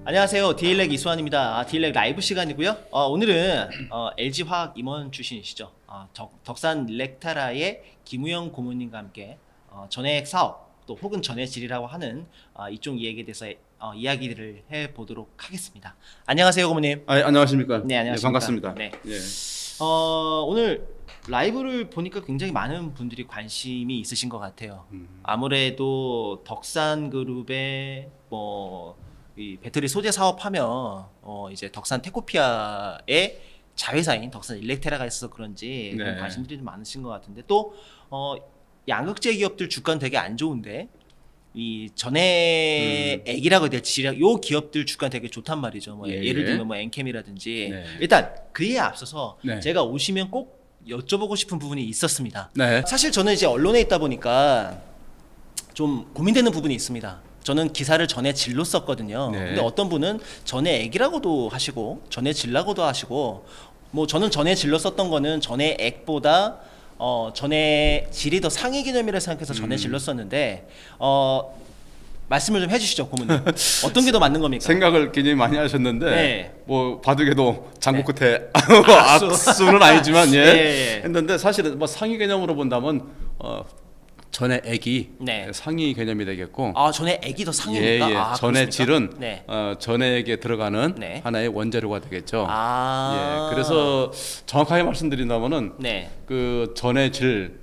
안녕하세요. 디일렉 이수환입니다. 디일렉 라이브 시간이고요. 오늘은 LG화학 임원 출신이시죠. 덕산 일렉타라의 김우영 고문님과 함께 전해액 사업 또 혹은 전해질이라고 하는 이쪽 이야기에 대해서 이야기를 해보도록 하겠습니다. 안녕하세요, 고문님. 안녕하십니까. 네, 안녕하십니까. 반갑습니다. 네. 예. 오늘 라이브를 보니까 굉장히 많은 분들이 관심이 있으신 것 같아요. 아무래도 덕산 그룹의 이 배터리 소재 사업하면 이제 덕산 테코피아의 자회사인 덕산 일렉테라가 있어서 그런지 네. 관심들이 좀 많으신 것 같은데 또 양극재 기업들 주가는 되게 안 좋은데 이 전해액이라고 해야 될지 요 기업들 주가 되게 좋단 말이죠. 예를 들면 엔캠이라든지. 네. 일단 그에 앞서서 네. 제가 오시면 꼭 여쭤보고 싶은 부분이 있었습니다. 네. 사실 저는 이제 언론에 있다 보니까 좀 고민되는 부분이 있습니다. 저는 기사를 전해질로 썼거든요. 네. 근데 어떤 분은 전해액이라고도 하시고 전해질라고도 하시고 저는 전해질로 썼던 거는 전해액보다 전해질이 더 상위 개념이라 생각해서 전해질로 썼는데 말씀을 좀 해주시죠, 고문님. 어떤 게 더 맞는 겁니까? 생각을 굉장히 많이 하셨는데 네. 바둑에도 장구 네. 끝에 악수는 아니지만 예. 했는데 사실은 상위 개념으로 본다면 전해액이 네. 상위 개념이 되겠고 전해액이 더 상위입니까? 전해질은 네. 전해액에 들어가는 네. 하나의 원재료가 되겠죠. 아. 그래서 정확하게 말씀드린다면은 네. 그 전해질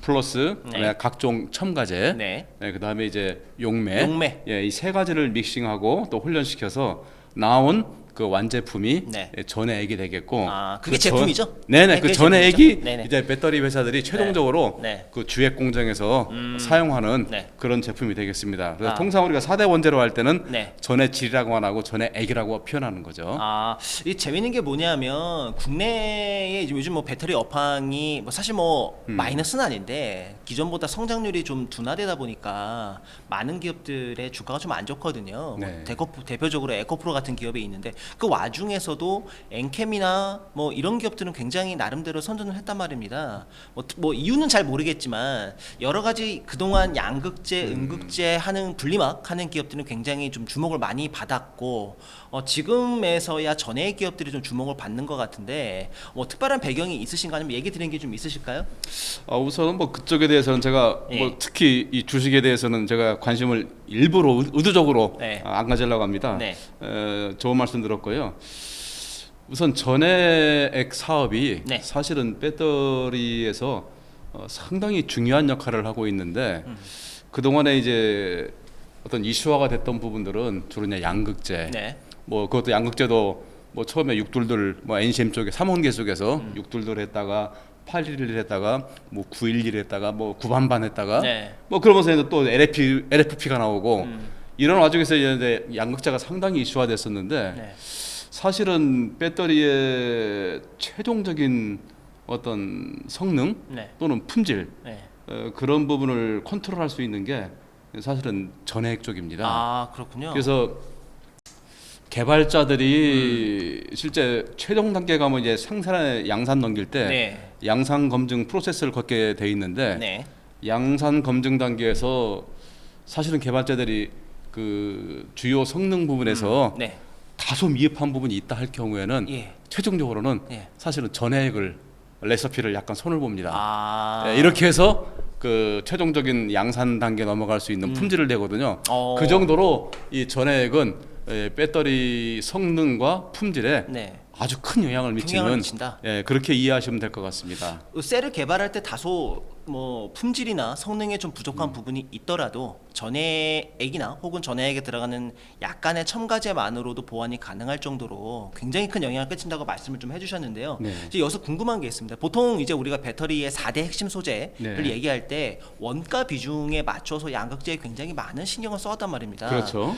플러스 네. 각종 첨가제, 네. 그다음에 이제 용매, 용매. 이 세 가지를 믹싱하고 또 훈련시켜서 나온 그 완제품이 네. 전해액이 되겠고, 그게 제품이죠? 네네, 그 그게 전해액이 제품이죠? 네네. 이제 배터리 회사들이 최종적으로 네. 그 주액 공정에서 사용하는 네. 그런 제품이 되겠습니다. 그래서 아. 통상 우리가 4대 원재로 할 때는 네. 전해질이라고 안 하고 전해액이라고 표현하는 거죠. 이 재밌는 게 뭐냐면 국내에 요즘 배터리 업황이 사실 마이너스는 아닌데 기존보다 성장률이 좀 둔화되다 보니까 많은 기업들의 주가가 좀 안 좋거든요. 네. 대표적으로 에코프로 같은 기업이 있는데 그 와중에서도 엔캠이나 이런 기업들은 굉장히 나름대로 선전을 했단 말입니다. 이유는 잘 모르겠지만 여러 가지 그동안 양극재, 음극재 하는 분리막 하는 기업들은 굉장히 좀 주목을 많이 받았고 지금에서야 전해 기업들이 좀 주목을 받는 것 같은데 특별한 배경이 있으신가 아니면 얘기 드리는 게 좀 있으실까요? 우선은 그쪽에 대해서는 제가 예. 특히 이 주식에 대해서는 제가 관심을 일부러 의도적으로 네. 안 가지려고 합니다. 네. 좋은 말씀 들었고요. 우선 전해액 사업이 네. 사실은 배터리에서 상당히 중요한 역할을 하고 있는데 그동안에 이제 어떤 이슈화가 됐던 부분들은 주로 이제 양극재, 네. 그것도 양극재도 처음에 622 NCM 쪽에 삼원계 쪽에서 622 했다가 811 했다가 911 했다가 9반반 했다가 네. 그러면서 이제 또 LFP가 나오고 이런 와중에서 이제 양극재가 상당히 이슈화됐었는데 네. 사실은 배터리의 최종적인 어떤 성능 네. 또는 품질 네. 그런 부분을 컨트롤할 수 있는 게 사실은 전해액 쪽입니다. 그렇군요. 그래서 개발자들이 실제 최종 단계 가면 이제 생산에 양산 넘길 때 네. 양산 검증 프로세스를 걷게 돼 있는데 네. 양산 검증 단계에서 사실은 개발자들이 그 주요 성능 부분에서 네. 다소 미흡한 부분이 있다 할 경우에는 예. 최종적으로는 예. 사실은 전해액을 레시피를 약간 손을 봅니다. 네. 이렇게 해서 그 최종적인 양산 단계 넘어갈 수 있는 품질을 내거든요. 그 정도로 이 전해액은 배터리 성능과 품질에 네. 아주 큰 영향을 미치는 미친다. 그렇게 이해하시면 될 것 같습니다. 셀을 개발할 때 다소 품질이나 성능에 좀 부족한 부분이 있더라도 전해액이나 혹은 전해액에 들어가는 약간의 첨가제만으로도 보완이 가능할 정도로 굉장히 큰 영향을 끼친다고 말씀을 좀 해주셨는데요. 네. 이제 여기서 궁금한 게 있습니다. 보통 이제 우리가 배터리의 4대 핵심 소재를 네. 얘기할 때 원가 비중에 맞춰서 양극재에 굉장히 많은 신경을 써왔단 말입니다. 그렇죠.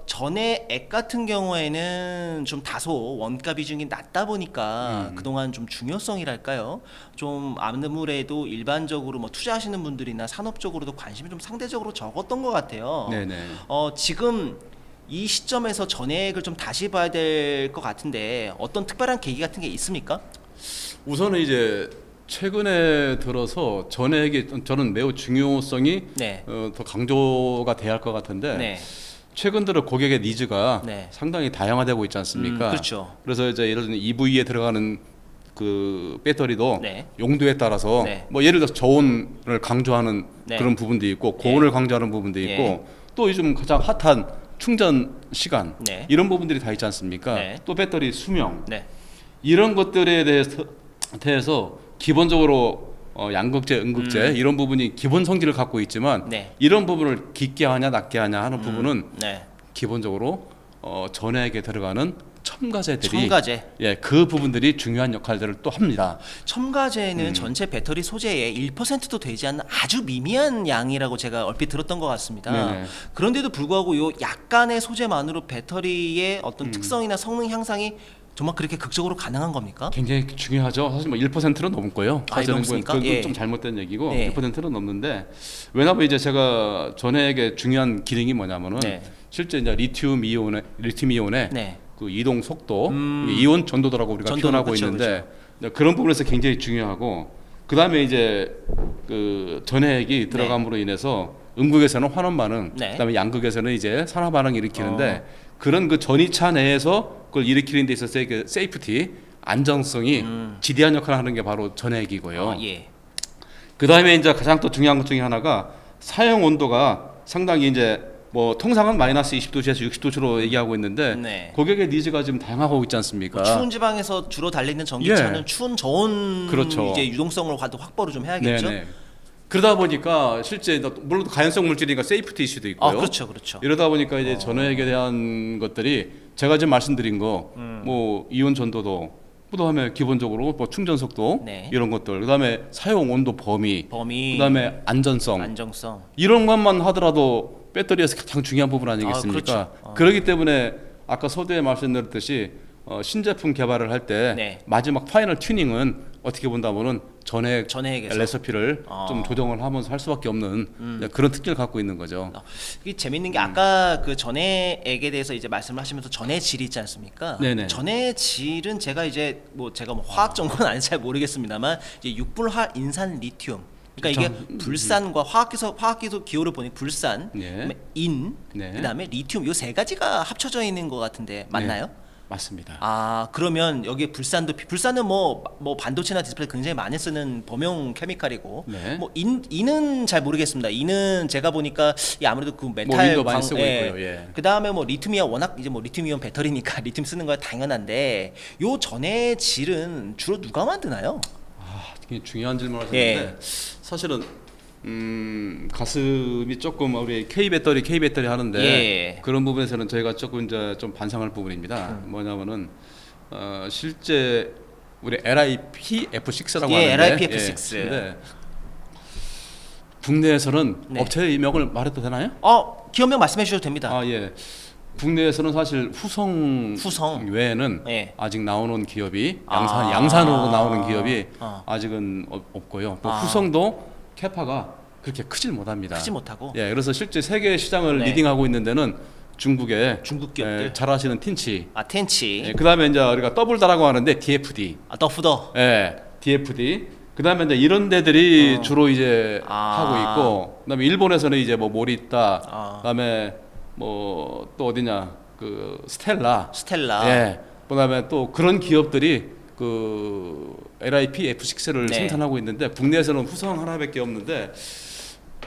전해액 같은 경우에는 좀 다소 원가 비중이 낮다 보니까 그동안 좀 중요성이랄까요? 좀 아무래도 일반적으로 투자하시는 분들이나 산업적으로도 관심이 좀 상대적으로 적었던 것 같아요. 네네. 지금 이 시점에서 전해액을 좀 다시 봐야 될 것 같은데 어떤 특별한 계기 같은 게 있습니까? 우선은 이제 최근에 들어서 전액이 저는 매우 중요성이 네. 더 강조가 돼야 할 것 같은데 네. 최근 들어 고객의 니즈가 네. 상당히 다양화되고 있지 않습니까? 그렇죠. 그래서 이제 예를 들면 EV에 들어가는 그 배터리도 네. 용도에 따라서 네. 뭐 예를 들어서 저온을 강조하는 네. 그런 부분도 있고 고온을 강조하는 부분도 있고 예. 또 요즘 가장 핫한 충전 시간 네. 이런 부분들이 다 있지 않습니까? 네. 또 배터리 수명 네. 이런 것들에 대해서 기본적으로 양극재, 음극재 이런 부분이 기본 성질을 갖고 있지만 네. 이런 부분을 깊게 하냐 낮게 하냐 하는 부분은 네. 기본적으로 전해액에 들어가는 첨가제들이 첨가제. 예, 그 부분들이 중요한 역할들을 또 합니다. 첨가제는 전체 배터리 소재의 1%도 되지 않는 아주 미미한 양이라고 제가 얼핏 들었던 것 같습니다. 네네. 그런데도 불구하고 요 약간의 소재만으로 배터리의 어떤 특성이나 성능 향상이 정말 그렇게 극적으로 가능한 겁니까? 굉장히 중요하죠. 사실 뭐 1%는 넘고요. 아, 사실은 넘습니까? 그건 예. 좀 잘못된 얘기고 네. 1%는 넘는데 왜냐하면 이제 제가 전해액의 중요한 기능이 뭐냐면은 네. 실제 이제 리튬 이온의 네. 그 이동 속도, 이온 전도도라고 우리가 전도도, 표현하고 그쵸, 있는데 그런 부분에서 굉장히 중요하고 그 다음에 이제 그 전해액이 들어감으로 인해서 음극에서는 환원 반응, 네. 그다음에 양극에서는 이제 산화 반응 일으키는데 그런 그 전이차 내에서 그걸 일으키는 데 있어서의 그 세이프티, 안정성이 지대한 역할을 하는 게 바로 전해액이고요. 예. 그 다음에 이제 가장 또 중요한 것 중에 하나가 사용 온도가 상당히 이제 뭐 통상은 마이너스 20도씨에서 60도씨로 얘기하고 있는데 네. 고객의 니즈가 지금 다양하고 있지 않습니까? 추운 지방에서 주로 달리는 전기차는 예. 추운 저온 그렇죠. 이제 유동성을 확보를 좀 해야겠죠. 네네. 그러다 보니까 실제 물론 가연성 물질이니까 세이프티 이슈도 있고요. 아, 그렇죠, 그렇죠. 이러다 보니까 이제 전해액에 대한 것들이 제가 지금 말씀드린 거, 뭐 이온 전도도, 그다음에 기본적으로 뭐 충전 속도 네. 이런 것들, 그다음에 사용 온도 범위, 그다음에 안전성 안정성. 이런 것만 하더라도 배터리에서 가장 중요한 부분 아니겠습니까? 그렇죠. 그렇기 때문에 아까 서두에 말씀드렸듯이 신제품 개발을 할 때 네. 마지막 파이널 튜닝은 어떻게 본다면은 전해액에서. 레시피를 좀 조정을 하면서 할 수밖에 없는 그런 특징을 갖고 있는 거죠. 이게 재밌는 게 아까 그 전해액에 대해서 이제 말씀을 하시면서 전해 질이 있지 않습니까? 네네. 전해 질은 제가 이제 뭐 제가 뭐 화학 전공은 아닌지 잘 모르겠습니다만 이제 육불화 인산 리튬. 그러니까 이게 불산과 화학기술 기호를 보니 불산, 네. 그다음에 인, 네. 그다음에 리튬 요 세 가지가 합쳐져 있는 것 같은데 맞나요? 맞습니다. 아 그러면 여기에 불산은 뭐 반도체나 디스플레이 굉장히 많이 쓰는 범용 케미칼이고 네. 뭐 인은 잘 모르겠습니다. 인은 제가 보니까 이 아무래도 그 메탈 윈도 많이 쓰고 있고요. 예. 그 다음에 뭐 리튬이온 워낙 이제 뭐 리튬이온 배터리니까 리튬 쓰는 거야 당연한데 요 전해 질은 주로 누가 만드나요? 굉장히 중요한 질문을 하셨는데 사실은 가슴이 조금 우리 K 배터리 하는데 예. 그런 부분에서는 저희가 조금 이제 좀 반성할 부분입니다. 뭐냐면은 실제 우리 LiPF6라고 예, 하는데 LiPF6. 근데 국내에서는 네. 업체 이명을 말해도 되나요? 기업명 말씀해 주셔도 됩니다. 아 예. 국내에서는 사실 후성 외에는 예. 아직 나오는 기업이 아. 양산으로 나오는 기업이 아. 아직은 없고요. 또 아. 후성도 캐파가 그렇게 크질 못합니다. 크지 못하고 예, 그래서 실제 세계 시장을 네. 리딩하고 있는 데는 중국의 중국 기업들. 예, 잘하시는 틴치. 텐치, 예, 그다음에 이제 우리가 더블다라고 하는데 DFD. 더프더. 예, DFD. 그다음에 이제 이런 데들이 주로 이제 하고 있고, 그다음에 일본에서는 이제 뭐 모리타, 그다음에 뭐 또 어디냐 그 스텔라. 예. 그다음에 또 그런 기업들이 그 LiPF6를 네. 생산하고 있는데 국내에서는 후성 하나밖에 없는데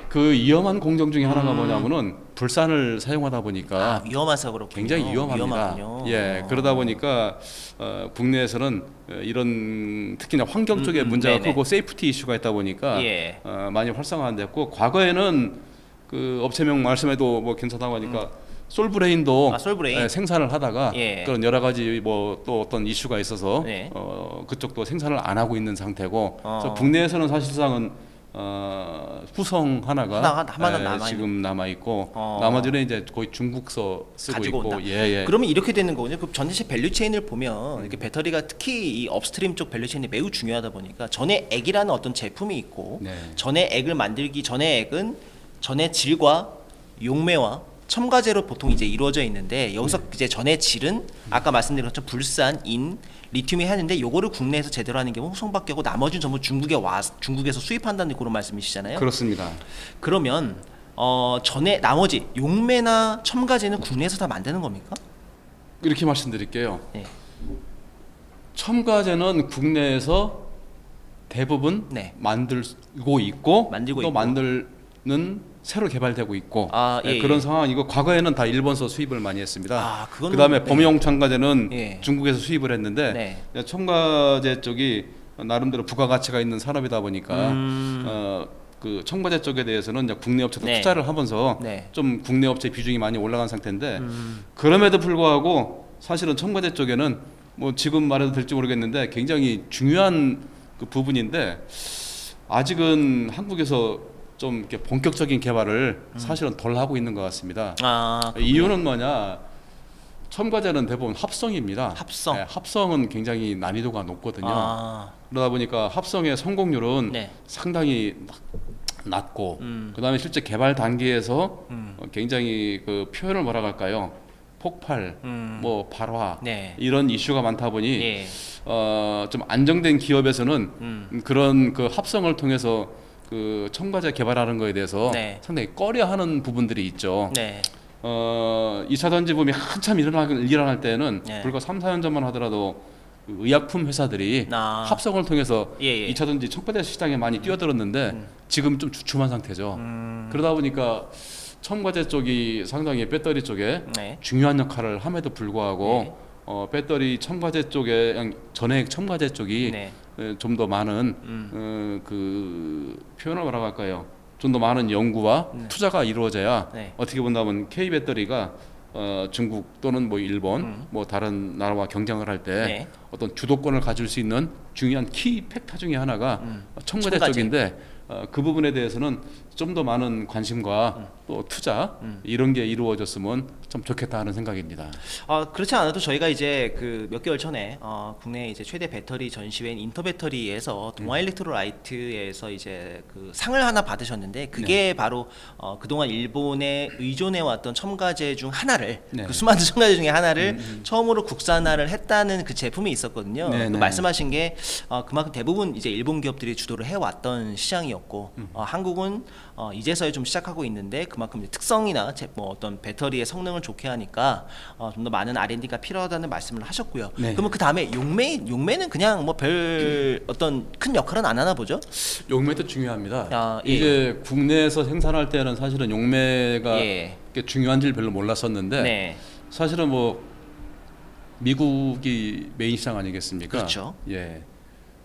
그 위험한 공정 중에 하나가 뭐냐면은 불산을 사용하다 보니까 위험해서 그렇군요. 굉장히 위험합니다. 위험하군요. 예, 그러다 보니까 국내에서는 이런 특히나 환경 쪽에 문제가 네네. 크고 세이프티 이슈가 있다 보니까 예. 많이 활성화 안 됐고 과거에는 그 업체명 말씀해도 뭐 괜찮다고 하니까 솔브레인도 솔브레인. 예, 생산을 하다가 예. 그런 여러 가지 뭐 또 어떤 이슈가 있어서 네. 그쪽도 생산을 안 하고 있는 상태고 그래서 어. 국내에서는 사실상은 후성 하나가 하나만 지금 남아 있고 나머지는 이제 거의 중국서 쓰고 가지고 있고 온다. 예. 그러면 이렇게 되는 거군요. 그 전체 밸류체인을 보면 이렇게 배터리가 특히 이 업스트림 쪽 밸류체인이 매우 중요하다 보니까 전해액이라는 어떤 제품이 있고 네. 전해액을 만들기 전해액은 전해 질과 용매와 첨가제로 보통 이제 이루어져 있는데 여기서 이제 전해 질은 아까 말씀드린 것처럼 불산, 인, 리튬이 하는데 요거를 국내에서 제대로 하는 경우 후성밖에 하고 나머지는 전부 중국에서 수입한다는 그런 말씀이시잖아요. 그렇습니다. 그러면 전에 나머지 용매나 첨가제는 국내에서 다 만드는 겁니까? 이렇게 말씀드릴게요. 네. 첨가제는 국내에서 대부분 네. 만들고 있고 만들고 또 있고. 만들는 새로 개발되고 있고 아, 예, 그런 예. 상황이고 과거에는 다 일본서 수입을 많이 했습니다. 아, 그거는- 그다음에 네. 범용 첨가제는 예. 중국에서 수입을 했는데 네. 첨가제 쪽이 나름대로 부가가치가 있는 산업이다 보니까 음. 그 첨가제 쪽에 대해서는 이제 국내 업체도 네. 투자를 하면서 네. 좀 국내 업체 비중이 많이 올라간 상태인데 그럼에도 불구하고 사실은 첨가제 쪽에는 뭐 지금 말해도 될지 모르겠는데 굉장히 중요한 그 부분인데 아직은 한국에서 좀 이렇게 본격적인 개발을 사실은 덜 하고 있는 것 같습니다. 아, 그렇군요. 이유는 뭐냐? 첨가제는 대부분 합성입니다. 합성. 네, 합성은 굉장히 난이도가 높거든요. 아, 그러다 보니까 합성의 성공률은 네. 상당히 낮고, 그다음에 실제 개발 단계에서 굉장히 그 표현을 뭐라 할까요? 폭발, 뭐 발화 네. 이런 이슈가 많다 보니 예. 좀 안정된 기업에서는 그런 그 합성을 통해서 그 첨가제 개발하는 거에 대해서 네. 상당히 꺼려하는 부분들이 있죠. 네. 2차 전지붐이 한참 일어날 때는 네. 불과 3, 4년 전만 하더라도 그 의약품 회사들이 아. 합성을 통해서 예, 예. 2차 전지 첨가제 시장에 많이 뛰어들었는데 지금 좀 주춤한 상태죠. 그러다 보니까 첨가제 쪽이 상당히 배터리 쪽에 네. 중요한 역할을 함에도 불구하고 배터리 첨가제 쪽에 그냥 전액 첨가제 쪽이 네. 좀 더 많은 그 표현을 뭐라고 할까요? 좀 더 많은 연구와 투자가 이루어져야 네. 어떻게 본다면 K 배터리가 중국 또는 뭐 일본 뭐 다른 나라와 경쟁을 할 때 네. 어떤 주도권을 가질 수 있는 중요한 키 팩터 중에 하나가 첨가제 첨가제. 쪽인데 그 부분에 대해서는 좀 더 많은 관심과 또 투자 이런 게 이루어졌으면 좀 좋겠다 하는 생각입니다. 그렇지 않아도 저희가 이제 그 몇 개월 전에 국내 이제 최대 배터리 전시회인 인터배터리에서 동아일렉트로라이트에서 이제 그 상을 하나 받으셨는데 그게 바로 그동안 일본에 의존해 왔던 첨가제 중 하나를 네. 그 수많은 첨가제 중에 하나를 처음으로 국산화를 했다는 그 제품이 있었거든요. 네, 그 네. 말씀하신 게 그만큼 대부분 이제 일본 기업들이 주도를 해왔던 시장이었고 한국은 이제서야 좀 시작하고 있는데 그만큼 이제 특성이나 뭐 어떤 배터리의 성능을 좋게 하니까 좀 더 많은 R&D가 필요하다는 말씀을 하셨고요. 네. 그러면 그 다음에 용매는 그냥 뭐 별 어떤 큰 역할은 안 하나 보죠? 용매도 중요합니다. 아, 예. 이제 국내에서 생산할 때는 사실은 용매가 예. 그렇게 중요한지를 별로 몰랐었는데 네. 사실은 뭐 미국이 메인 시장 아니겠습니까? 그렇죠. 예.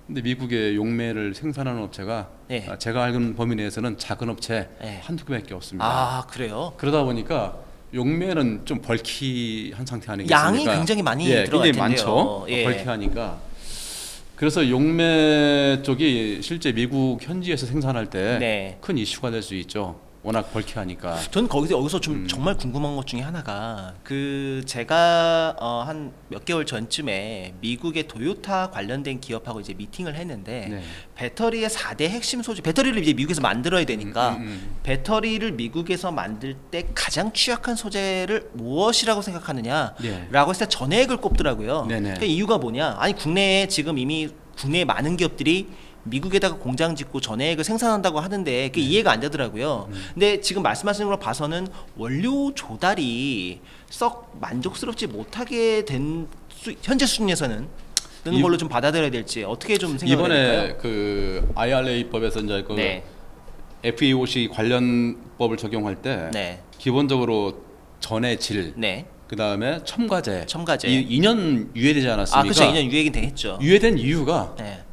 근데 미국의 용매를 생산하는 업체가 네. 제가 알는 범위 내에서는 작은 업체 네. 한두 개밖에 없습니다. 아, 그래요? 그러다 보니까 용매는 좀 벌키한 상태 아니겠습니까? 양이 굉장히 많이 예, 들어갈 굉장히 텐데요. 많죠. 예. 벌키하니까. 그래서 용매 쪽이 실제 미국 현지에서 생산할 때 네. 큰 이슈가 될 수 있죠. 워낙 벌키하니까. 전 여기서 좀 정말 궁금한 것 중에 하나가 그 제가 한 몇 개월 전쯤에 미국의 도요타 관련된 기업하고 이제 미팅을 했는데 네. 배터리의 4대 핵심 소재 배터리를 이제 미국에서 만들어야 되니까 배터리를 미국에서 만들 때 가장 취약한 소재를 무엇이라고 생각하느냐라고 예. 했을 때 전해액을 꼽더라고요. 네네. 그 이유가 뭐냐? 아니 국내에 지금 이미 국내에 많은 기업들이 미국에다가 공장 짓고 전해액을 생산한다고 하는데 그게 이해가 안 되더라고요. 근데 지금 말씀하시는 걸 봐서는 원료 조달이 썩 만족스럽지 못하게 된 현재 수준에서는 그런 걸로 좀 받아들여야 될지 어떻게 좀 생각을 해야 될까요? 이번에 그 IRA 법에서 이제 그 네. FEOC 관련 법을 적용할 때 네. 기본적으로 전해 질, 네. 그 다음에 첨가제, 첨가제. 이 2년 유예되지 않았습니까? 그렇죠. 2년 유예긴 되겠죠. 유예된 이유가 네.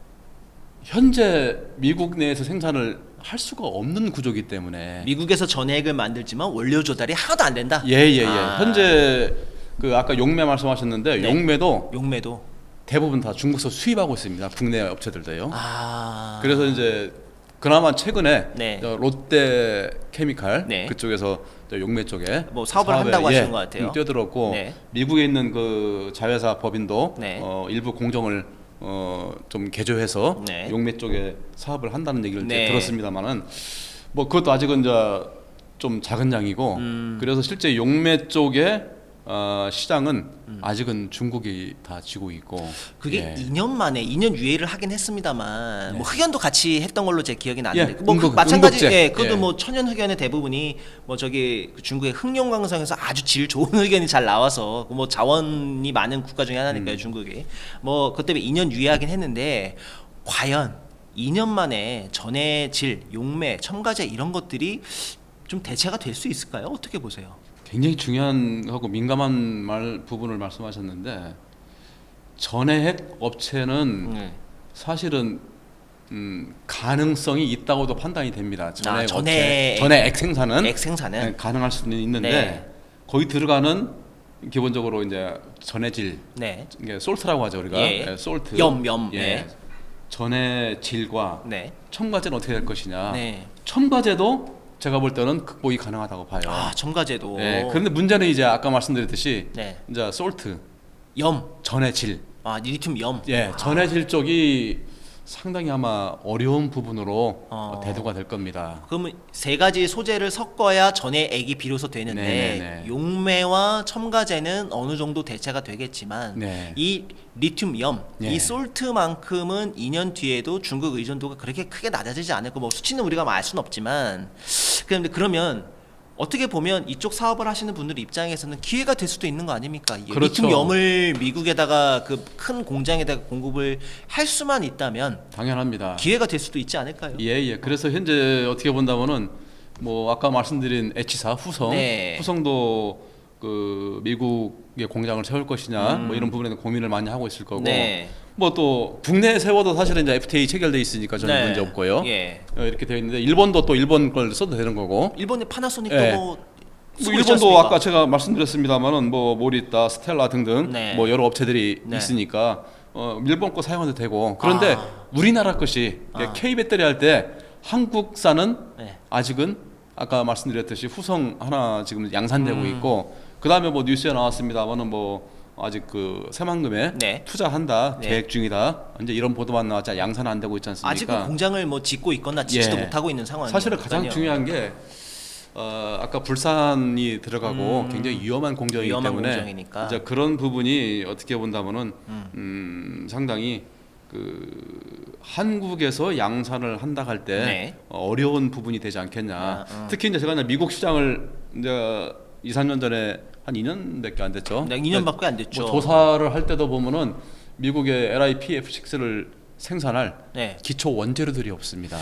현재 미국 내에서 생산을 할 수가 없는 구조기 때문에 미국에서 전해액을 만들지만 원료 조달이 하나도 안 된다. 예예예. 아. 현재 그 아까 용매 말씀하셨는데 네. 용매도 용매도. 대부분 다 중국에서 수입하고 있습니다. 국내 업체들도요. 아. 그래서 이제 그나마 최근에 네. 롯데 케미칼 네. 그쪽에서 용매 쪽에 뭐 사업을 한다고 하시는 것 같아요. 뛰어들었고 네. 미국에 있는 그 자회사 법인도 네. 일부 공정을 좀 개조해서 네. 용매 쪽에 사업을 한다는 얘기를 네. 들었습니다만은 뭐 그것도 아직은 이제 좀 작은 양이고 그래서 실제 용매 쪽에 시장은 아직은 중국이 다 쥐고 있고 그게 예. 2년 만에 2년 유예를 하긴 했습니다만 뭐 흑연도 같이 했던 걸로 제 기억이 나는데 예, 뭐 음극, 마찬가지 음극재. 예, 그것도 예. 뭐 천연 흑연의 대부분이 뭐 저기 그 중국의 흑룡강성에서 아주 질 좋은 흑연이 잘 나와서 뭐 자원이 많은 국가 중에 하나니까요 중국이 뭐 그것 때문에 2년 유예하긴 했는데 과연 2년 만에 전해 질, 용매, 첨가제 이런 것들이 좀 대체가 될 수 있을까요? 어떻게 보세요? 굉장히 중요한 하고 민감한 부분을 말씀하셨는데 전해핵 업체는 사실은 가능성이 있다고도 판단이 됩니다. 전해핵 업체, 전해액 생산은 액 생산은 네, 가능할 수는 있는데 네. 거기 들어가는 기본적으로 이제 전해질, 네. 이게 솔트라고 하죠 우리가 예. 예, 솔트, 염, 예. 네. 전해질과 네. 첨가제는 어떻게 될 것이냐. 네. 첨가제도 제가 볼 때는 극복이 가능하다고 봐요. 아, 첨가제도. 예, 그런데 문제는 이제 아까 말씀드렸듯이 네. 이제 솔트, 염. 전해질, 아, 리튬 염. 예, 전해질 쪽이 상당히 아마 어려운 부분으로 대두가 될 겁니다. 그러면 세 가지 소재를 섞어야 전해 액이 비로소 되는데 네네네. 용매와 첨가제는 어느 정도 대체가 되겠지만 네. 이 리튬염, 네. 이 솔트만큼은 2년 뒤에도 중국 의존도가 그렇게 크게 낮아지지 않을 거. 뭐 수치는 우리가 알 수는 없지만 그런데 그러면 어떻게 보면 이쪽 사업을 하시는 분들 입장에서는 기회가 될 수도 있는 거 아닙니까? 이 그렇죠. 리튬염을 미국에다가 그 큰 공장에다가 공급을 할 수만 있다면 당연합니다. 기회가 될 수도 있지 않을까요? 예, 예. 그래서 현재 어떻게 본다면은 뭐 아까 말씀드린 H사 후성, 네. 후성도 그 미국의 공장을 세울 것이냐, 뭐 이런 부분에 고민을 많이 하고 있을 거고, 네. 뭐 또 국내에 세워도 사실은 이제 FTA 체결돼 있으니까 전혀 네. 문제 없고요. 예. 이렇게 되어 있는데 일본도 또 일본 걸 써도 되는 거고. 일본의 파나소닉도 예. 뭐 뭐 쓰고 있지 일본도 않습니까? 아까 제가 말씀드렸습니다만은 뭐 모리타, 스텔라 등등 네. 뭐 여러 업체들이 네. 있으니까 일본 거 사용해도 되고 그런데 우리나라 것이 K 배터리 할 때 한국산은 네. 아직은 아까 말씀드렸듯이 후성 하나 지금 양산되고 있고 그 다음에 뭐 뉴스에 나왔습니다만은 뭐 아직 그 새만금에 네. 투자한다 네. 계획 중이다 이제 이런 보도만 나왔자 양산 안 되고 있지 않습니까? 아직은 공장을 뭐 짓고 있거나 짓지도 예. 못하고 있는 상황이에요. 사실은 가장 중요한 게 아까 불산이 들어가고 굉장히 위험한 공정이기 위험한 때문에 공정이니까. 이제 그런 부분이 어떻게 본다면은 상당히 그 한국에서 양산을 한다 할 때 네. 어려운 부분이 되지 않겠냐. 특히 이제 제가 이제 미국 시장을 이제 2, 3년 전에 한 2년밖에 안 됐죠. 네, 2년밖에 안 됐죠. 뭐 조사를 할 때도 보면은 미국의 LiPF6를 생산할 네. 기초 원재료들이 없습니다.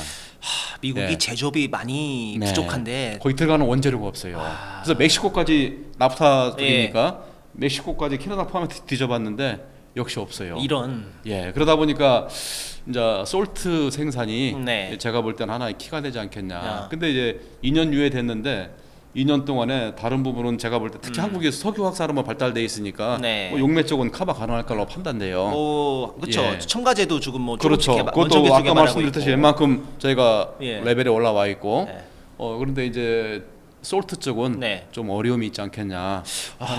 미국이 네. 제조업이 많이 네. 부족한데 거기 들어가는 원재료가 없어요. 그래서 멕시코까지 나프타 쪽이니까 멕시코까지 캐나다 포함해 뒤져봤는데 역시 없어요. 이런 예, 그러다 보니까 이제 솔트 생산이 네. 제가 볼 때는 하나의 키가 되지 않겠냐. 야. 근데 이제 2년 유예 됐는데 2년 동안에 다른 부분은 제가 볼 때 특히 한국에서 석유 확산은 뭐 발달돼 있으니까 네. 뭐 용매 쪽은 커버 가능할 걸로 판단돼요. 뭐 그렇죠. 예. 첨가제도 지금 뭐 그렇죠. 먼저 그것도 개발하고 아까 말씀드렸듯이 있고. 웬만큼 저희가 예. 레벨에 올라와 있고 네. 그런데 이제 솔트 쪽은 네. 좀 어려움이 있지 않겠냐.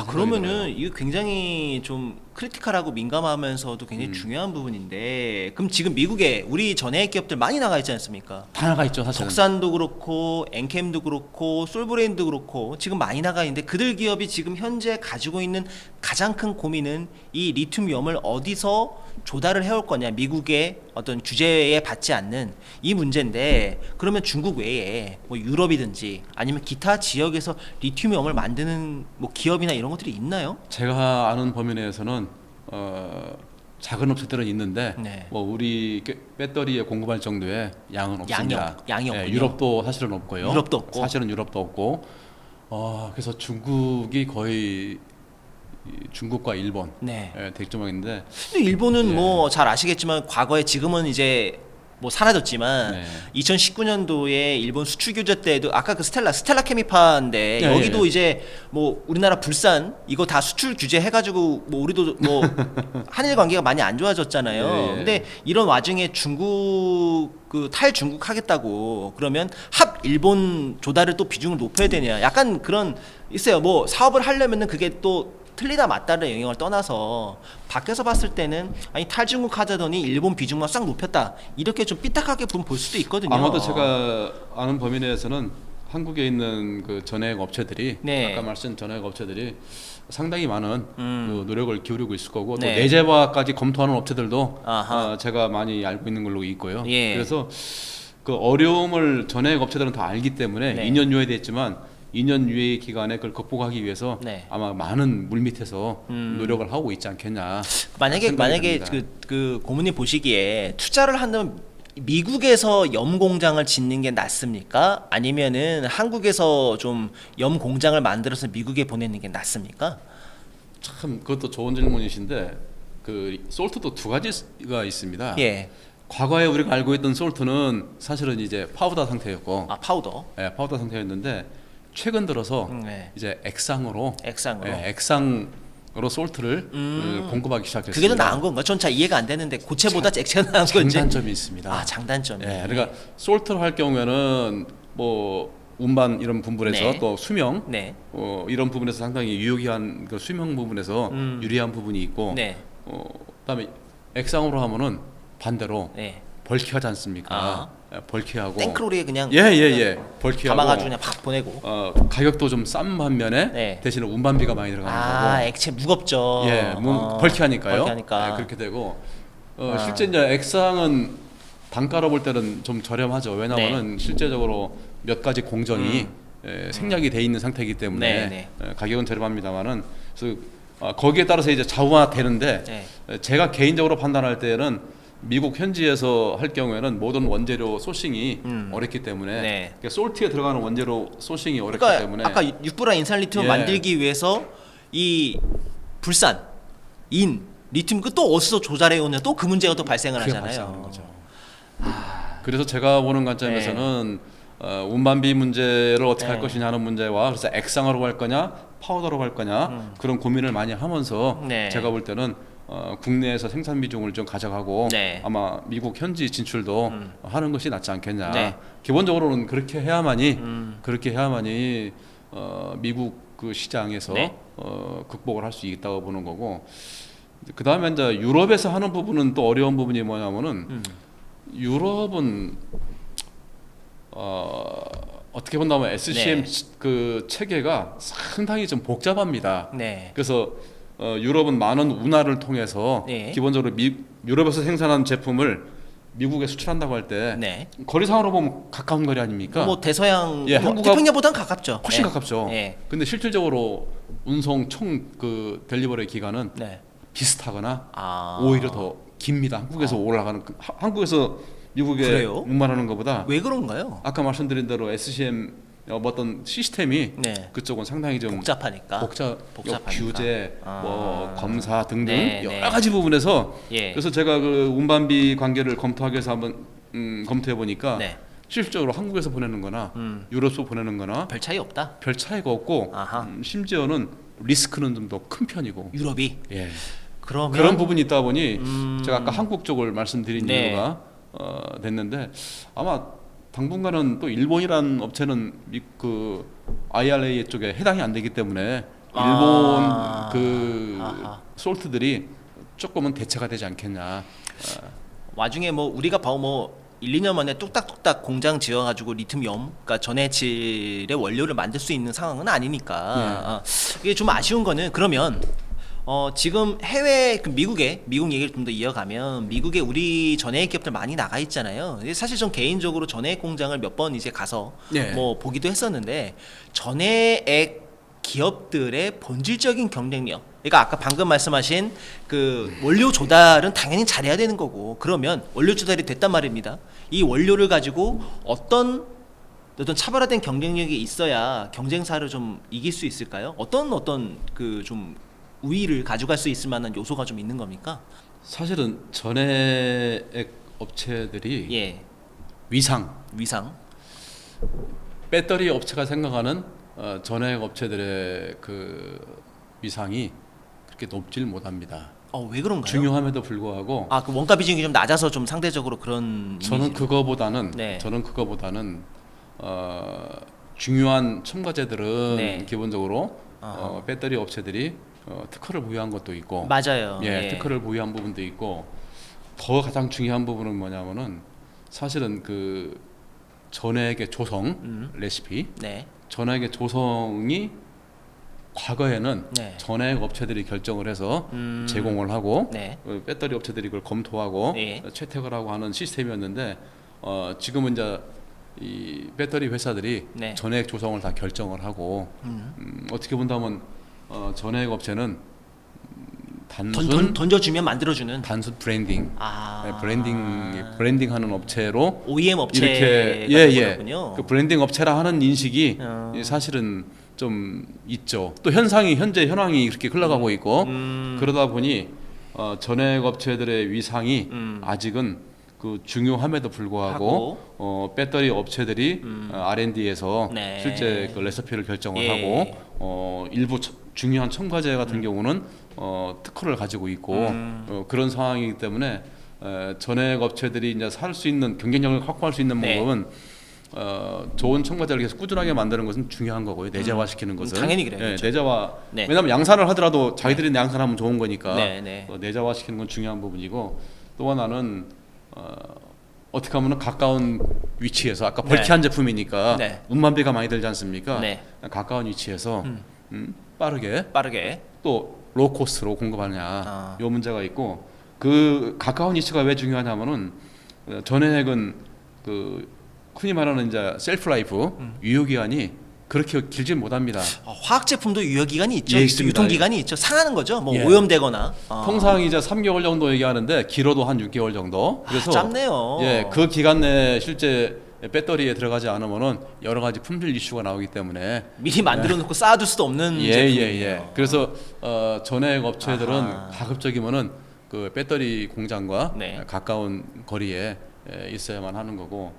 그러면은 이거 굉장히 좀 크리티컬하고 민감하면서도 굉장히 중요한 부분인데 그럼 지금 미국에 우리 전해액 기업들 많이 나가 있지 않습니까? 다 나가 있죠, 사실은. 적산도 그렇고 엔캠도 그렇고 솔브레인도 그렇고 지금 많이 나가 있는데 그들 기업이 지금 현재 가지고 있는 가장 큰 고민은 이 리튬염을 어디서 조달을 해올 거냐, 미국의 어떤 규제에 받지 않는 이 문제인데 그러면 중국 외에 뭐 유럽이든지 아니면 기타 지역에서 리튬염을 만드는 뭐 기업이나 이런 것들이 있나요? 제가 아는 범위 내에서는 작은 업체들은 있는데 네. 뭐 우리 배터리에 공급할 정도의 양은 없습니다. 양이 예, 없군요. 유럽도 사실은 없고요. 유럽도 없고. 사실은 유럽도 없고. 그래서 중국이 거의 중국과 일본 네. 대조망인데 근데 일본은 예. 뭐 잘 아시겠지만 과거에 지금은 이제 뭐 사라졌지만 네. 2019년도에 일본 수출 규제 때도 아까 그 스텔라 케미파인데 예, 여기도 예. 이제 뭐 우리나라 불산 이거 다 수출 규제 해가지고 뭐 우리도 뭐 한일 관계가 많이 안 좋아졌잖아요. 예, 예. 근데 이런 와중에 중국 그 탈중국 하겠다고 그러면 합 일본 조달을 또 비중을 높여야 되냐 약간 그런 있어요. 뭐 사업을 하려면은 그게 또 틀리다 맞다의 영역을 떠나서 밖에서 봤을 때는 아니 탈중국 하자더니 일본 비중만 싹 높였다 이렇게 좀 삐딱하게 볼 수도 있거든요. 아마도 제가 아는 범위 내에서는 한국에 있는 그 전해액 업체들이 네. 아까 말씀 전해액 업체들이 상당히 많은 그 노력을 기울이고 있을 거고 또 네. 내재화까지 검토하는 업체들도 아하. 제가 많이 알고 있는 걸로 있고요. 예. 그래서 그 어려움을 전해액 업체들은 다 알기 때문에 네. 2년 유예됐지만 2년 유예 기간에 그걸 극복하기 위해서 네. 아마 많은 물밑에서 노력을 하고 있지 않겠냐. 만약에 생각이 됩니다. 그 고문이 보시기에 투자를 한다면 미국에서 염 공장을 짓는 게 낫습니까? 아니면은 한국에서 좀 염 공장을 만들어서 미국에 보내는 게 낫습니까? 참 그것도 좋은 질문이신데 그 솔트도 두 가지가 있습니다. 예. 과거에 우리가 알고 있던 솔트는 사실은 이제 파우더 상태였고, 아 파우더. 예, 파우더 상태였는데 최근 들어서 네. 이제 액상으로, 액상으로. 예, 액상으로 솔트를 공급하기 시작했습니다. 그게 더 나은 건가? 전 잘 이해가 안 되는데 고체보다 액체가 나은 건지. 장단점이 있습니다. 아 장단점이. 예, 그러니까 솔트를 할 경우에는 뭐 운반 이런 부분에서 네. 또 수명 네. 이런 부분에서 상당히 유효한 그 수명 부분에서 유리한 부분이 있고, 네. 그다음에 액상으로 하면은 반대로 네. 벌키하지 않습니까? 아. 예, 벌키하고 땡크로리에 그냥 예예예 벌키하고 담아가지고 그냥 팍 보내고. 가격도 좀 싼 반면에 네. 대신에 운반비가 많이 들어가는 아 거고 액체 무겁죠. 예, 벌키하니까요. 벌키하니까. 예, 그렇게 되고 실제 이제 액상은 단가로 볼 때는 좀 저렴하죠. 왜냐하면은 실제적으로 몇 가지 공정이 생략이 돼 있는 상태이기 때문에 네, 가격은 저렴합니다만은 그래서 거기에 따라서 이제 좌우화되는데 네. 제가 개인적으로 판단할 때는 미국 현지에서 할 경우에는 모든 원재료 소싱이 어렵기 때문에 네. 그러니까 솔트에 들어가는 원재료 소싱이 어렵기 그러니까 때문에 아까 육부라 인산리튬을 예. 만들기 위해서 이 불산, 인, 리튬 그 또 어디서 조달해 오냐 또 그 문제가 또 발생을 그게 하잖아요. 발생하는 거죠. 그래서 제가 보는 관점에서는 운반비 문제를 어떻게 할 네. 것이냐 하는 문제와 그래서 액상으로 갈 거냐 파우더로 갈 거냐 그런 고민을 많이 하면서 네. 제가 볼 때는 국내에서 생산 비중을 좀 가져가고 네. 아마 미국 현지 진출도 하는 것이 낫지 않겠냐. 네. 기본적으로는 그렇게 해야만이 미국 그 시장에서 네. 극복을 할 수 있다고 보는 거고. 그 다음에 이제 유럽에서 하는 부분은 또 어려운 부분이 뭐냐면은 유럽은 어떻게 본다면 SCM 네. 그 체계가 상당히 좀 복잡합니다. 네. 그래서 유럽은 많은 운하를 통해서 네. 기본적으로 유럽에서 생산한 제품을 미국에 수출한다고 할 때 네. 거리상으로 보면 가까운 거리 아닙니까? 뭐 대서양, 예, 뭐 한국하고 태평양보단 가깝죠. 훨씬 네. 가깝죠. 네. 근데 실질적으로 운송 총 그 델리버리 기간은 네. 비슷하거나 오히려 더 깁니다. 한국에서 올라가는 한국에서 미국에 그래요? 운반하는 것보다 왜 그런가요? 아까 말씀드린 대로 SCM 어떤 시스템이 네. 그쪽은 상당히 좀 복잡하니까. 복잡하니까. 규제, 뭐 검사 등등 네, 여러 네. 가지 부분에서 예. 그래서 제가 그 운반비 관계를 검토하기 위해서 한번 검토해 보니까 네. 실질적으로 한국에서 보내는거나 유럽에서 보내는거나 별 차이 없다. 별 차이가 없고 아하. 심지어는 리스크는 좀 더 큰 편이고 유럽이. 예. 그러면 그런 부분이 있다 보니 제가 아까 한국 쪽을 말씀드린 네. 이유가 됐는데 아마 당분간은 또 일본이란 업체는 그 IRA 쪽에 해당이 안 되기 때문에 일본 그 아하. 솔트들이 조금은 대체가 되지 않겠냐. 와중에 뭐 우리가 봐도 뭐 1, 2년 만에 뚝딱뚝딱 공장 지어가지고 리튬염, 그러니까 전해질의 원료를 만들 수 있는 상황은 아니니까 이게 좀 아쉬운 거는 그러면 지금 해외 그 미국 얘기를 좀 더 이어가면 미국에 우리 전해액 기업들 많이 나가 있잖아요. 근데 사실 전 개인적으로 전해액 공장을 몇 번 이제 가서 네. 뭐 보기도 했었는데 전해액 기업들의 본질적인 경쟁력. 그러니까 아까 방금 말씀하신 그 원료 조달은 당연히 잘해야 되는 거고 그러면 원료 조달이 됐단 말입니다. 이 원료를 가지고 어떤 차별화된 경쟁력이 있어야 경쟁사를 좀 이길 수 있을까요? 어떤 그 좀 우위를 가져갈 수 있을 만한 요소가 좀 있는 겁니까? 사실은 전해액 업체들이 예, 위상 배터리 업체가 생각하는 전해액 업체들의 그 위상이 그렇게 높질 못합니다. 왜 그런가요? 중요함에도 불구하고 그 원가 비중이 좀 낮아서 좀 상대적으로 그런 저는 이미지로. 그거보다는 중요한 첨가제들은 네. 기본적으로 배터리 업체들이 특허를 보유한 것도 있고 맞아요. 예, 예. 특허를 보유한 부분도 있고 더 가장 중요한 부분은 뭐냐면은 사실은 그 전액의 조성 레시피. 네. 전액의 조성이 과거에는 네. 전액 업체들이 결정을 해서 제공을 하고 네. 배터리 업체들이 그걸 검토하고 네. 채택을 하고 하는 시스템이었는데 지금은 이제 이 배터리 회사들이 네. 전액 조성을 다 결정을 하고 어떻게 본다면 전액 업체는 단순 던져주면 만들어주는 단순 브랜딩, 아. 브랜딩하는 업체로 OEM 업체가 이렇게 되는군요. 그 브랜딩 업체라 하는 인식이 사실은 좀 있죠. 또 현황이 이렇게 흘러가고 있고 그러다 보니 전액 업체들의 위상이 아직은 그 중요함에도 불구하고 배터리 업체들이 R&D에서 네. 실제 그 레시피를 결정을 예. 하고 일부 중요한 첨가제 같은 경우는 특허를 가지고 있고 그런 상황이기 때문에 전액 업체들이 이제 살 수 있는 경쟁력을 확보할 수 있는 네. 방법은 좋은 첨가제를 계속 꾸준하게 만드는 것은 중요한 거고요. 내재화시키는 것은 당연히 그래요. 그렇죠. 내재화. 네. 왜냐하면 양산을 하더라도 자기들이 양산하면 좋은 거니까 네. 내재화시키는 건 중요한 부분이고 또 하나는 어떻게 하면 가까운 위치에서 아까 벌키한 제품이니까 네. 운반비가 많이 들지 않습니까? 네. 가까운 위치에서 빠르게 또 로코스트로 공급하냐 요 문제가 있고 그 가까운 위치가 왜 중요하냐면은 전액은 그 흔히 말하는 이제 셀프 라이프 유효 기간이 그렇게 길지 못합니다. 화학 제품도 유효 기간이 있죠. 예, 있습니다. 유통 기간이 있죠. 상하는 거죠. 뭐 예. 오염되거나. 통상 이제 3개월 정도 얘기하는데 길어도 한 6개월 정도. 그래서 짧네요. 예, 그 기간 내에 실제 배터리에 들어가지 않으면은 여러 가지 품질 이슈가 나오기 때문에 미리 만들어 놓고 쌓아둘 수도 없는 제품이에요. 그래서 전액 업체들은 아하. 가급적이면은 그 배터리 공장과 네. 가까운 거리에 있어야만 하는 거고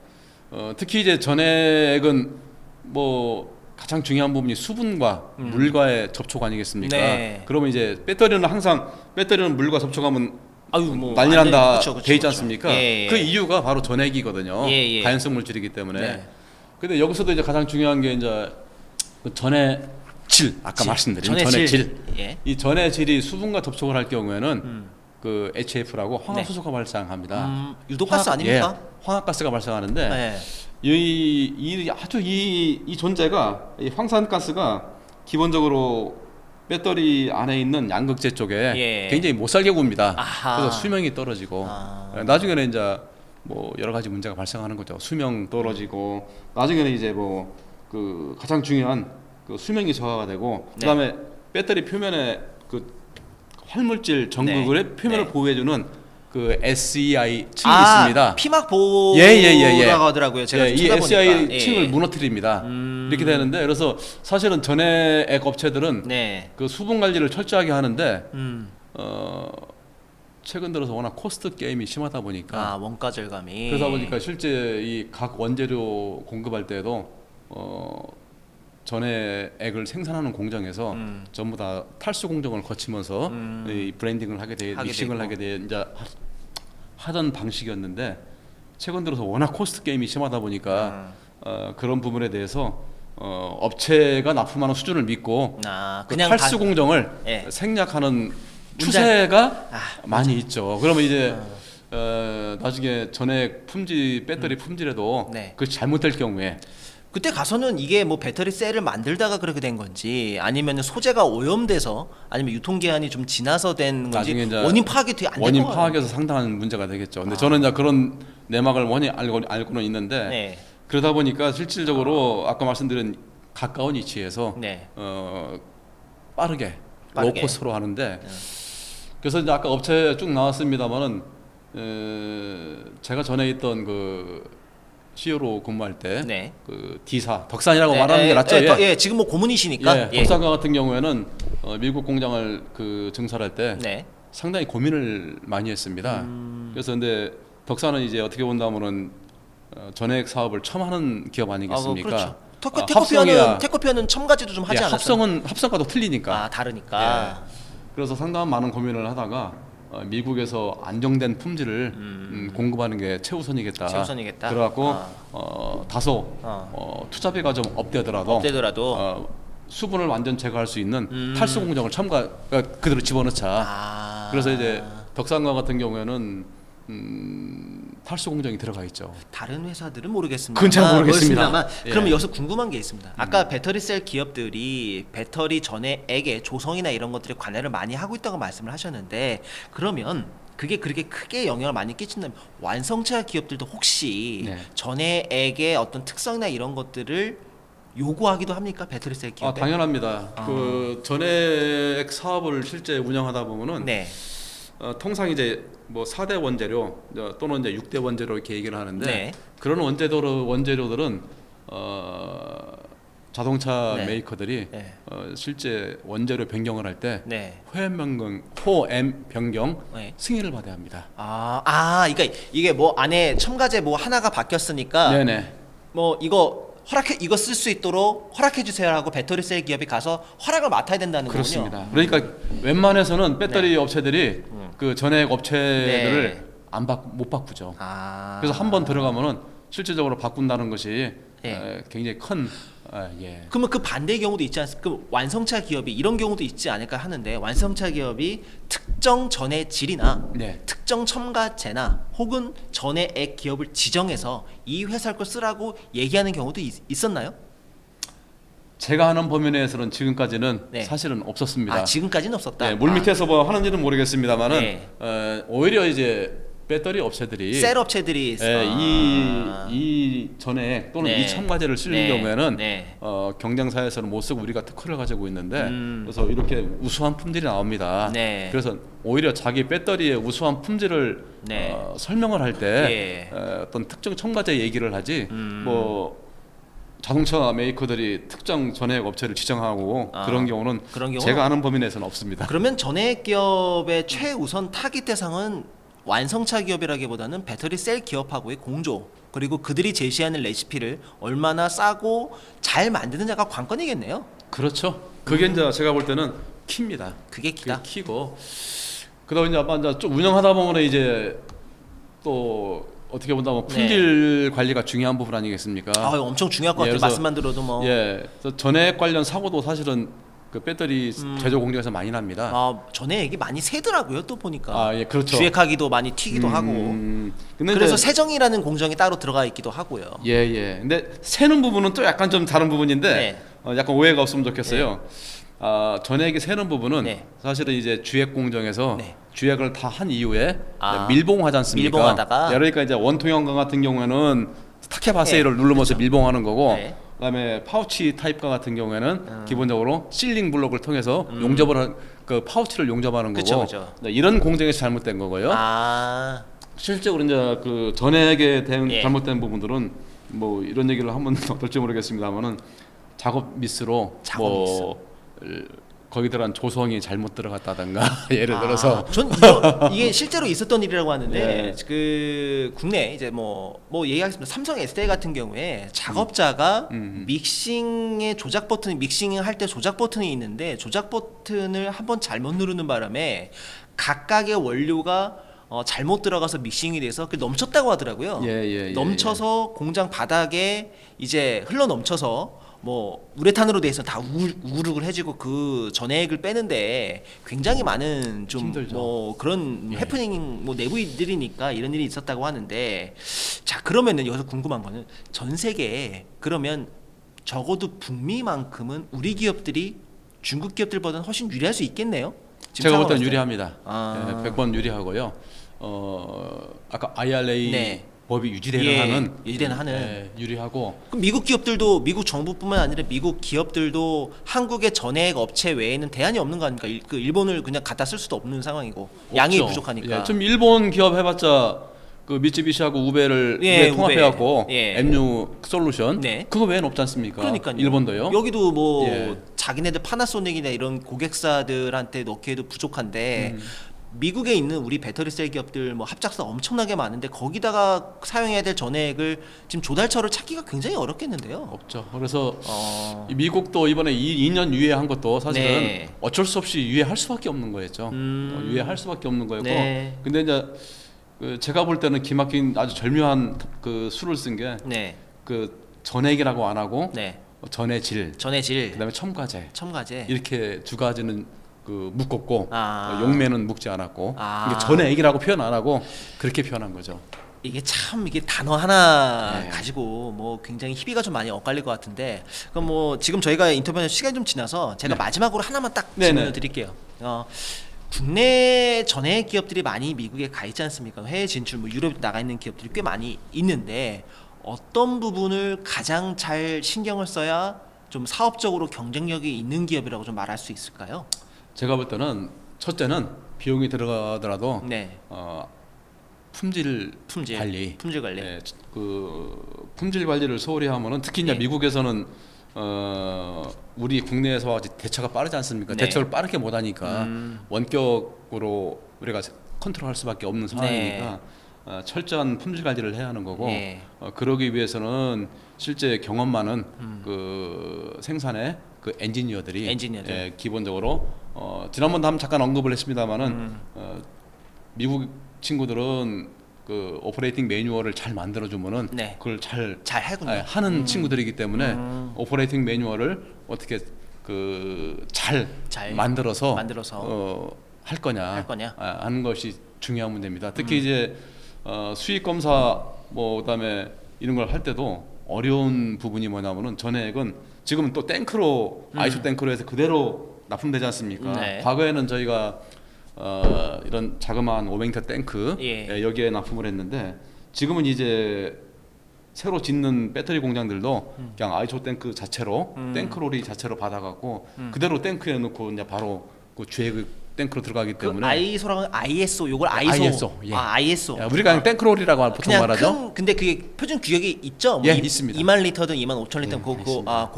특히 이제 전액은 뭐 가장 중요한 부분이 수분과 물과의 접촉 아니겠습니까? 네. 그러면 이제 배터리는 물과 접촉하면 아유, 뭐 난리 난다 그쵸, 돼 있지 않습니까? 예. 그 이유가 바로 전액이거든요. 예. 가연성 물질이기 때문에. 네. 근데 여기서도 이제 가장 중요한 게 이제 그 전의 질, 아까 말씀드린 전의 질. 예. 이 전의 질이 수분과 접촉을 할 경우에는 그 HF라고 황화수소가 발생합니다. 유독가스 아닙니까? 황화가스가 발생하는데 네. 이 존재가 이 황산가스가 기본적으로 배터리 안에 있는 양극재 쪽에 예. 굉장히 못 살게 굽니다. 아하. 그래서 수명이 떨어지고 나중에는 이제 뭐 여러 가지 문제가 발생하는 거죠. 수명 떨어지고 나중에는 이제 뭐 그 가장 중요한 그 수명이 저하가 되고 네. 그다음에 배터리 표면에 그 활물질 전극의 표면을 보호해주는 그 SEI 층이 있습니다. 피막 보호라고 하더라고요. 제가 이 찾아보니까. SEI 층을 무너뜨립니다. 이렇게 되는데 그래서 사실은 전액 업체들은 네. 그 수분 관리를 철저하게 하는데 최근 들어서 워낙 코스트 게임이 심하다 보니까 원가 절감이. 그러다 보니까 실제 이 각 원재료 공급할 때도 전액을 생산하는 공장에서 전부 다 탈수 공정을 거치면서 이 브랜딩을 믹싱을 하게 돼 이제 하던 방식이었는데 최근 들어서 워낙 코스트 게임이 심하다 보니까 그런 부분에 대해서 업체가 납품하는 수준을 믿고 그 그냥 탈수 공정을 생략하는 추세가 많이 있죠. 그러면 이제 나중에 전액 품질 배터리 품질에도 그 잘못될 경우에 그때 가서는 이게 뭐 배터리 셀을 만들다가 그렇게 된 건지 아니면 소재가 오염돼서 아니면 유통기한이 좀 지나서 된 건지 원인 파악이 되게 안 된 원인 거예요. 파악에서 상당한 문제가 되겠죠. 근데 저는 이제 그런 내막을 원히 알고는 있는데 그러다 보니까 실질적으로 아까 말씀드린 가까운 위치에서 빠르게 로코스로 하는데 그래서 이제 아까 업체 쭉 나왔습니다만은 제가 전에 있던 그 CEO로 근무할 때 그 D사 덕산이라고 말하는 게 낫죠. 지금 뭐 고문이시니까. 덕산과 같은 경우에는 미국 공장을 그 증설할 때 상당히 고민을 많이 했습니다. 그래서 근데 덕산은 이제 어떻게 본다면은 전액 사업을 처음 하는 기업 아니겠습니까? 그렇죠. 테코피아는 첨가지도 좀 하지 않았어요? 합성과도 틀리니까. 다르니까. 그래서 상당한 많은 고민을 하다가 미국에서 안정된 품질을 공급하는 게 최우선이겠다. 그래갖고 다소 투자비가 좀 업되더라도 수분을 완전 제거할 수 있는 탈수 공정을 그대로 집어넣자. 그래서 이제 덕산과 같은 경우에는 탈수 공정이 들어가 있죠. 다른 회사들은 모르겠습니다. 그건 잘 모르겠습니다. 그러면 예. 여기서 궁금한 게 있습니다. 아까 배터리셀 기업들이 배터리 전해액의 조성이나 이런 것들에 관여를 많이 하고 있다고 말씀을 하셨는데, 그러면 그게 그렇게 크게 영향을 많이 끼친다면 완성차 기업들도 혹시 네. 전해액의 어떤 특성이나 이런 것들을 요구하기도 합니까? 배터리셀 기업에? 당연합니다. 그 전액 사업을 실제 운영하다 보면은 네. 통상 이제 뭐 4대 원재료 또는 이제 6대 원재료 이렇게 얘기를 하는데 네. 그런 원재료들은 자동차 네. 메이커들이 네. 실제 원재료 변경을 할 때 네. 호엠 변경 네. 승인을 받아야 합니다. 그러니까 이게 뭐 안에 첨가제 뭐 하나가 바뀌었으니까 네네. 뭐 이거 쓸 수 있도록 허락해 주세요 하고 배터리셀 기업이 가서 허락을 맡아야 된다는 그렇습니다. 거군요. 그러니까 웬만해서는 배터리 네. 업체들이 그 전액 업체들을 네. 못 바꾸죠. 아. 그래서 한 번 들어가면은 실질적으로 바꾼다는 것이 예. 굉장히 큰 예. 그러면 그 반대의 경우도 있지 않습니까? 그 완성차 기업이 이런 경우도 있지 않을까 하는데, 완성차 기업이 특정 전의 질이나 네. 특정 첨가제나 혹은 전해액 기업을 지정해서 이 회사 걸 쓰라고 얘기하는 경우도 있었나요? 제가 하는 범위 내에서는 지금까지는 네. 사실은 없었습니다. 지금까지는 없었다. 네, 물밑에서 뭐 하는지는 모르겠습니다만은 네. 오히려 이제 배터리 업체들이 셀 업체들이 이 전액 또는 네. 이 첨가제를 쓰는 네. 경우에는 네. 경쟁사에서는 못 쓰고 우리가 특허를 가지고 있는데 그래서 이렇게 우수한 품질이 나옵니다. 네. 그래서 오히려 자기 배터리의 우수한 품질을 네. 설명을 할 때 어떤 특정 첨가제 얘기를 하지 뭐 자동차 메이커들이 특정 전액 업체를 지정하고 그런 경우는 제가 아는 범위 내에서는 없습니다. 그러면 전액 기업의 최우선 타깃 대상은 완성차 기업이라기보다는 배터리 셀 기업하고의 공조, 그리고 그들이 제시하는 레시피를 얼마나 싸고 잘 만드느냐가 관건이겠네요. 그렇죠. 그게 이제 제가 볼 때는 키입니다. 그게 키다. 키고 그다음에 이제 아마 이제 좀 운영하다 보면 이제 또 어떻게 본다면 품질 관리가 중요한 부분 아니겠습니까? 엄청 중요할 것 같아요. 말씀만 들어도 뭐. 그래서 전액 관련 사고도 사실은 그 배터리 제조 공장에서 많이 납니다. 전액이 많이 새더라고요. 또 보니까. 그렇죠. 주액하기도 많이 튀기도 하고. 근데 그래서 세정이라는 공정이 따로 들어가 있기도 하고요. 근데 새는 부분은 또 약간 좀 다른 부분인데 약간 오해가 없으면 좋겠어요. 전액이 새는 부분은 사실은 이제 주액 공정에서 주액을 다 한 이후에 밀봉하지 않습니까? 밀봉하다가. 그러니까 이제 원통형광 같은 경우에는 타케바세이를 누르면서 밀봉하는 거고, 그다음에 파우치 타입과 같은 경우에는 기본적으로 실링 블록을 통해서 그 파우치를 용접하는 거고, 그쵸. 이런 공정에서 잘못된 거고요. 실제로 이제 그 전액에 대한 잘못된 부분들은 뭐 이런 얘기를 하면 어떨지 모르겠습니다만은 작업 미스로 거기 들어간 조성이 잘못 들어갔다든가 예를 들어서 전 이게 실제로 있었던 일이라고 하는데 그 국내 이제 뭐 얘기하겠습니다. 삼성 SDI 같은 경우에 작업자가 믹싱의 조작 버튼, 믹싱을 할 때 조작 버튼이 있는데 조작 버튼을 한번 잘못 누르는 바람에 각각의 원료가 잘못 들어가서 믹싱이 돼서 넘쳤다고 하더라고요. 넘쳐서 공장 바닥에 이제 흘러 넘쳐서 뭐 우레탄으로 돼서 다 우르르 해지고 그 전액을 빼는데 굉장히 많은 좀 뭐 그런 해프닝 뭐 내부 일들이니까 이런 일이 있었다고 하는데, 자 그러면은 여기서 궁금한 거는 전 세계에 그러면 적어도 북미만큼은 우리 기업들이 중국 기업들보다는 훨씬 유리할 수 있겠네요. 제가 볼 때는 유리합니다. 100번 유리하고요. 아까 IRA 법이 유지되는 한은 유리하고. 그럼 미국 기업들도, 미국 정부뿐만 아니라 미국 기업들도 한국의 전액 업체 외에는 대안이 없는 거 아닙니까? 그 일본을 그냥 갖다 쓸 수도 없는 상황이고 양이 부족하니까. 좀 일본 기업 해봤자 그 미쯔비시하고 우베를 통합해갖고 MU 솔루션 그거 외에는 없지 않습니까? 그러니까요. 일본도요. 여기도 뭐 자기네들 파나소닉이나 이런 고객사들한테 넣기에도 부족한데. 미국에 있는 우리 배터리셀 기업들 뭐 합작사 엄청나게 많은데 거기다가 사용해야 될 전액을 지금 조달처를 찾기가 굉장히 어렵겠는데요. 없죠. 그래서 미국도 이번에 2년 유예한 것도 사실은 어쩔 수 없이 유예할 수밖에 없는 거였죠. 유예할 수밖에 없는 거였고. 근데 이제 그 제가 볼 때는 기막힌 아주 절묘한 그 수를 쓴 게 그 전액이라고 안 하고 전의 질, 그다음에 첨가제 이렇게 두 가지는 그 묶었고 용매는 묶지 않았고 이게 전액이라고 표현 안 하고 그렇게 표현한 거죠. 이게 참 이게 단어 하나 네. 가지고 뭐 굉장히 희비가 좀 많이 엇갈릴 것 같은데 그럼 뭐 지금 저희가 인터뷰하는 시간이 좀 지나서 제가 네. 마지막으로 하나만 딱 네, 질문을 네. 드릴게요. 국내 전해액 기업들이 많이 미국에 가 있지 않습니까? 해외 진출, 뭐 유럽 나가 있는 기업들이 꽤 많이 있는데 어떤 부분을 가장 잘 신경을 써야 좀 사업적으로 경쟁력이 있는 기업이라고 좀 말할 수 있을까요? 제가 볼 때는 첫째는 비용이 들어가더라도 네, 품질 품질 관리. 품질 관리. 예, 그 품질 관리를 소홀히 하면은 특히 이제 예. 미국에서는 우리 국내에서 대처가 빠르지 않습니까? 네. 대처를 빠르게 못 하니까 원격으로 우리가 컨트롤할 수밖에 없는 상황이니까 철저한 품질 관리를 해야 하는 거고 네. 그러기 위해서는 실제 경험 많은 그 생산의 그 엔지니어들이 엔지니어들. 예, 기본적으로 지난번도 한번 잠깐 언급을 했습니다만은 미국 친구들은 그 오퍼레이팅 매뉴얼을 잘 만들어 주면은 네. 그걸 잘 잘 하군요. 하는 친구들이기 때문에 오퍼레이팅 매뉴얼을 어떻게 그 잘 잘 만들어서 할 거냐 하는 것이 중요한 문제입니다. 특히 이제 수익 검사 뭐 그다음에 이런 걸 할 때도 어려운 부분이 뭐냐면은 전액은 지금은 또 탱크로 아이소 탱크로 해서 그대로 납품되지 않습니까? 네. 과거에는 저희가 이런 자그마한 500리터 탱크 예. 여기에 납품을 했는데 지금은 이제 새로 짓는 배터리 공장들도 그냥 아이소 탱크 자체로 탱크로리 자체로 받아갖고 그대로 탱크에 넣고 이제 바로 그 주에 그 탱크로 들어가기 그 때문에 아이소랑 ISO 요걸 ISO. ISO, 예. ISO. 우리가 그냥 탱크로리라고 보통 그냥 말하죠. 근데 그게 표준 규격이 있죠. 뭐 예, 있습니다. 2만 리터든 2만 5천 리터. 예, 그 있습니다.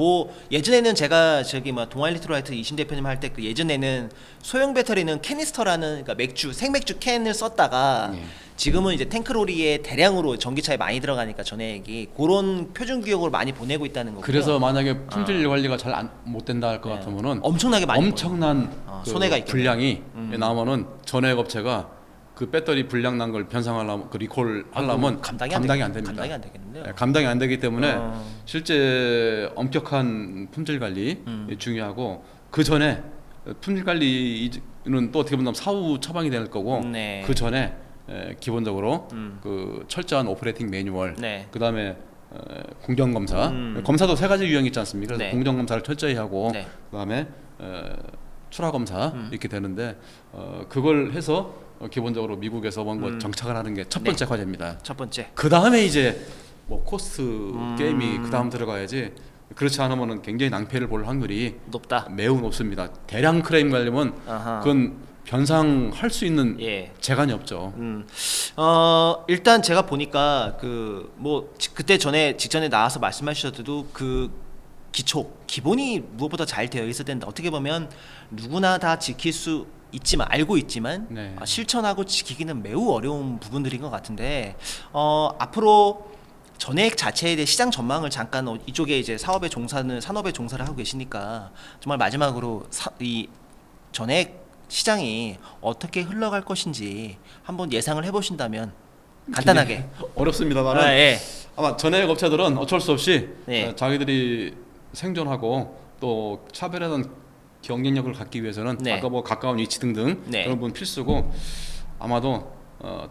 예전에는 제가 저기 뭐 동아일리트라이트 이신 대표님 할 때 그 예전에는 소형 배터리는 캐니스터라는 그러니까 맥주 생맥주 캔을 썼다가 예. 지금은 이제 탱크로리에 대량으로 전기차에 많이 들어가니까 전액이 그런 표준 규격으로 많이 보내고 있다는 거고요. 그래서 만약에 품질 관리가 잘 못 된다 할 것 네. 같으면은 엄청나게 많이 엄청난 그 손해가 있겠네요. 불량이 나오면은 전액 업체가 그 배터리 불량 난 걸 변상하려면 그 리콜 하려면 감당이 안 됩니다. 감당이 안 되겠는데요. 예, 감당이 안 되기 때문에 실제 엄격한 품질 관리 중요하고 그 전에 품질 관리는 또 어떻게 보면 사후 처방이 될 거고 네. 그 전에 기본적으로 그 철저한 오퍼레이팅 매뉴얼 네. 그 다음에 공정 검사 검사도 세 가지 유형이 있지 않습니까? 그래서 네. 공정 검사를 철저히 하고 네. 그 다음에 출하 검사 이렇게 되는데 그걸 해서 기본적으로 미국에서 뭔가 정착을 하는 게 첫 번째 과제입니다. 첫 번째. 그 다음에 이제 뭐 코스트 게임이 그 다음 들어가야지. 그렇지 않으면은 굉장히 낭패를 볼 확률이 높다. 매우 높습니다. 대량 클레임 가려면 아하. 그건 변상할 수 있는 예. 재간이 없죠. 일단 제가 보니까 그 뭐 그때 직전에 나와서 말씀하셨어도 그 기본이 무엇보다 잘 되어 있어야 된다. 어떻게 보면 누구나 다 지킬 수 있지만 알고 있지만 네. 실천하고 지키기는 매우 어려운 부분들인 것 같은데 앞으로 전액 자체에 대해 시장 전망을 잠깐 이쪽에 이제 산업에 종사를 하고 계시니까 정말 마지막으로 이 전액 시장이 어떻게 흘러갈 것인지 한번 예상을 해보신다면 간단하게. 어렵습니다만 예. 아마 전액 업체들은 어쩔 수 없이 네. 자기들이 생존하고 또 차별화된 경쟁력을 갖기 위해서는 네. 아까 뭐 가까운 위치 등등 네. 그런 부분 필수고 아마도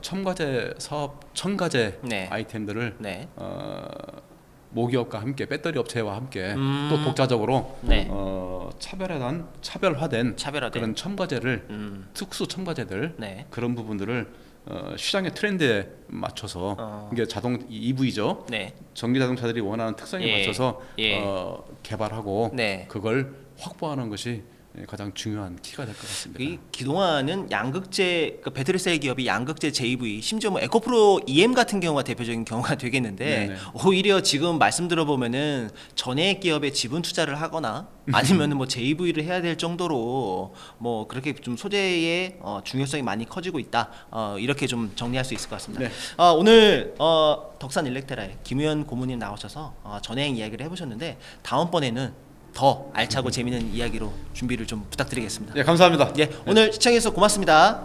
첨가제 네. 아이템들을 네. 모기업과 함께 배터리 업체와 함께 또 독자적으로 네. 차별화된 그런 첨가제를 특수 첨가제들 네. 그런 부분들을 시장의 트렌드에 맞춰서 이게 EV죠. 네. 전기 자동차들이 원하는 특성에 예. 맞춰서 예. 개발하고 네. 그걸 확보하는 것이 가장 중요한 키가 될 것 같습니다. 그동안은 양극재 그 배터리셀 기업이 양극재 JV 심지어 뭐 에코프로 EM 같은 경우가 대표적인 경우가 되겠는데 네네. 오히려 지금 말씀 들어보면은 전액 기업에 지분 투자를 하거나 아니면은 뭐 JV를 해야 될 정도로 뭐 그렇게 좀 소재의 중요성이 많이 커지고 있다. 이렇게 좀 정리할 수 있을 것 같습니다. 네. 오늘 덕산 일렉테라의 김우현 고모님 나오셔서 전액 이야기를 해보셨는데 다음번에는 더 알차고 재미있는 이야기로 준비를 좀 부탁드리겠습니다. 예, 감사합니다. 예, 오늘 시청해주셔서 고맙습니다.